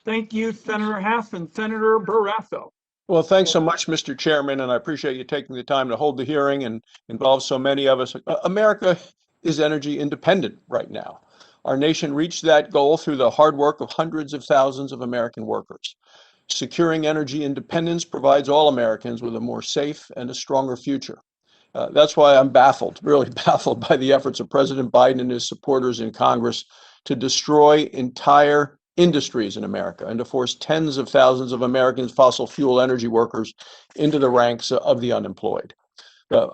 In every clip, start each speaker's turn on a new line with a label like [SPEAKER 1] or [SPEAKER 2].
[SPEAKER 1] Thank you, Senator Hess and Senator Barrasso.
[SPEAKER 2] Well, thanks so much, Mr. Chairman, and I appreciate you taking the time to hold the hearing and involve so many of us. America is energy independent right now. Our nation reached that goal through the hard work of hundreds of thousands of American workers. Securing energy independence provides all Americans with a more safe and a stronger future. That's why I'm baffled, really baffled by the efforts of President Biden and his supporters in Congress to destroy entire industries in America and to force tens of thousands of Americans, fossil fuel energy workers, into the ranks of the unemployed.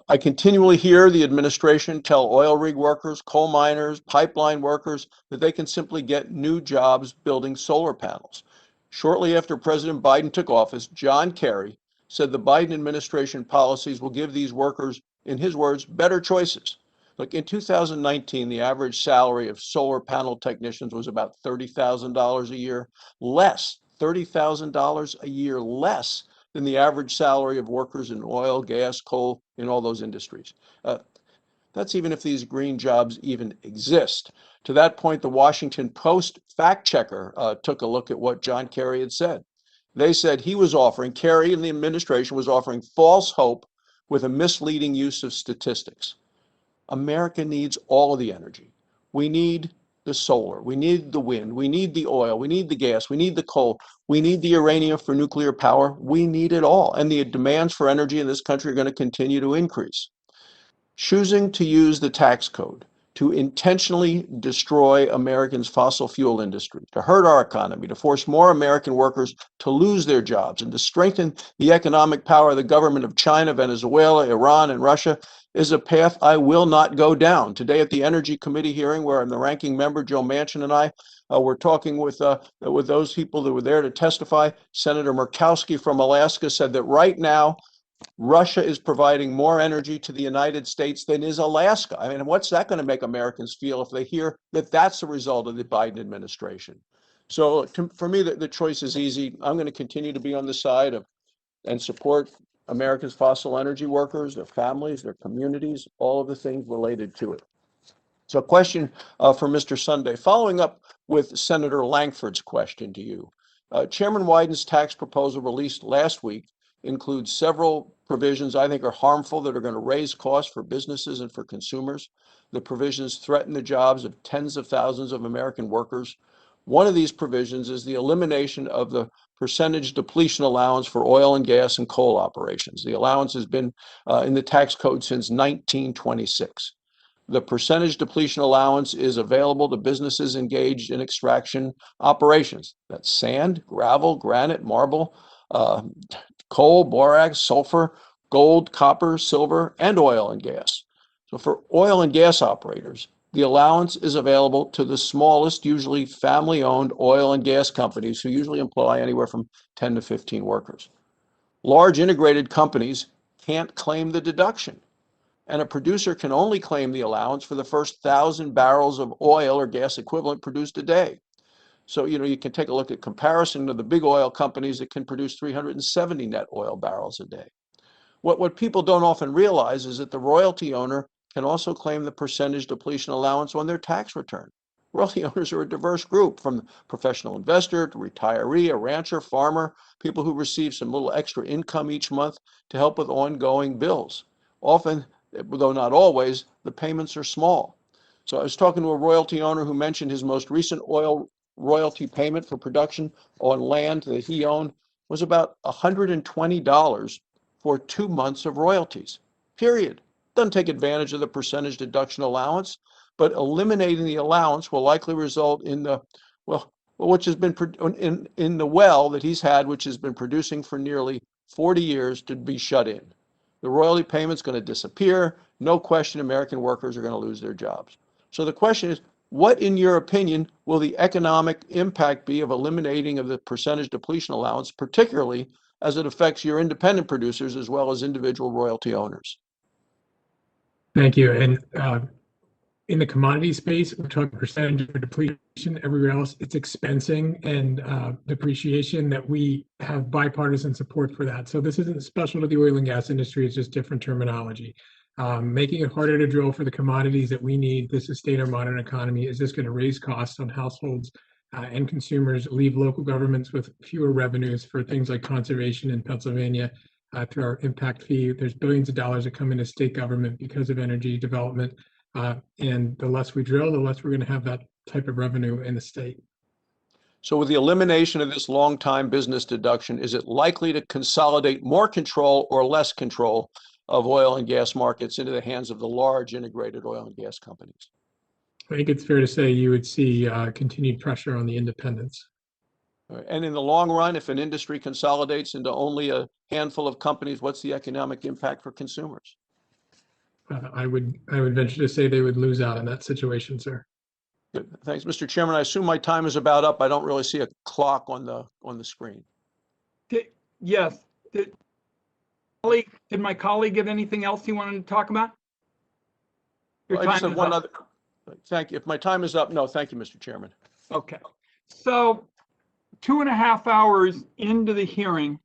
[SPEAKER 2] I continually hear the administration tell oil rig workers, coal miners, pipeline workers that they can simply get new jobs building solar panels. Shortly after President Biden took office, John Kerry said the Biden administration policies will give these workers, in his words, better choices. Look, in 2019, the average salary of solar panel technicians was about $30,000 a year, $30,000 a year less than the average salary of workers in oil, gas, coal, in all those industries. That's even if these green jobs even exist. To that point, the Washington Post fact checker took a look at what John Kerry had said. They said Kerry and the administration was offering false hope with a misleading use of statistics. America needs all of the energy. We need the solar, we need the wind, we need the oil, we need the gas, we need the coal, we need the uranium for nuclear power. We need it all. And the demands for energy in this country are going to continue to increase. Choosing to use the tax code to intentionally destroy Americans' fossil fuel industry, to hurt our economy, to force more American workers to lose their jobs, and to strengthen the economic power of the government of China, Venezuela, Iran, and Russia is a path I will not go down. Today at the Energy Committee hearing, where the ranking member, Joe Manchin, and I were talking with those people that were there to testify, Senator Murkowski from Alaska said that right now, Russia is providing more energy to the United States than is Alaska. I mean, what's that going to make Americans feel if they hear that that's a result of the Biden administration? So for me, the choice is easy. I'm going to continue to be on the side of and support America's fossil energy workers, their families, their communities, all of the things related to it. So a question for Mr. Sunday, following up with Senator Langford's question to you. Chairman Wyden's tax proposal released last week includes several provisions I think are harmful that are going to raise costs for businesses and for consumers. The provisions threaten the jobs of tens of thousands of American workers. One of these provisions is the elimination of the percentage depletion allowance for oil and gas and coal operations. The allowance has been in the tax code since 1926. The percentage depletion allowance is available to businesses engaged in extraction operations. That's sand, gravel, granite, marble, coal, borax, sulfur, gold, copper, silver, and oil and gas. So for oil and gas operators, the allowance is available to the smallest, usually family-owned oil and gas companies who usually employ anywhere from 10 to 15 workers. Large integrated companies can't claim the deduction, and a producer can only claim the allowance for the first 1,000 barrels of oil or gas equivalent produced a day. So, you can take a look at comparison to the big oil companies that can produce 370 net oil barrels a day. What people don't often realize is that the royalty owner can also claim the percentage depletion allowance on their tax return. Royalty owners are a diverse group, from professional investor to retiree, a rancher, farmer, people who receive some little extra income each month to help with ongoing bills. Often, though not always, the payments are small. So I was talking to a royalty owner who mentioned his most recent oil royalty payment for production on land that he owned was about $120 for 2 months of royalties, period. Doesn't take advantage of the percentage deduction allowance, but eliminating the allowance will likely result in which has been in the well that he's had, which has been producing for nearly 40 years, to be shut in. The royalty payment's going to disappear. No question, American workers are going to lose their jobs. So the question is, what, in your opinion, will the economic impact be of eliminating of the percentage depletion allowance, particularly as it affects your independent producers as well as individual royalty owners?
[SPEAKER 3] Thank you. And in the commodity space, we're talking percentage of depletion. Everywhere else, it's expensing and depreciation that we have bipartisan support for that. So this isn't special to the oil and gas industry. It's just different terminology. Making it harder to drill for the commodities that we need to sustain our modern economy is just going to raise costs on households and consumers leave local governments with fewer revenues for things like conservation in Pennsylvania through our impact fee. There's billions of dollars that come into state government because of energy development. And the less we drill, the less we're going to have that type of revenue in the state.
[SPEAKER 2] So with the elimination of this long-time business deduction, is it likely to consolidate more control or less control of oil and gas markets into the hands of the large integrated oil and gas companies?
[SPEAKER 3] I think it's fair to say you would see continued pressure on the independents.
[SPEAKER 2] And in the long run, if an industry consolidates into only a handful of companies, what's the economic impact for consumers?
[SPEAKER 3] I would venture to say they would lose out in that situation, sir.
[SPEAKER 2] Good. Thanks, Mr. Chairman. I assume my time is about up. I don't really see a clock on the screen.
[SPEAKER 1] Yes. Did my colleague have anything else he wanted to talk about?
[SPEAKER 2] I just have one other. Thank you. If my time is up, no, thank you, Mr. Chairman.
[SPEAKER 1] Okay. So 2.5 hours into the hearing,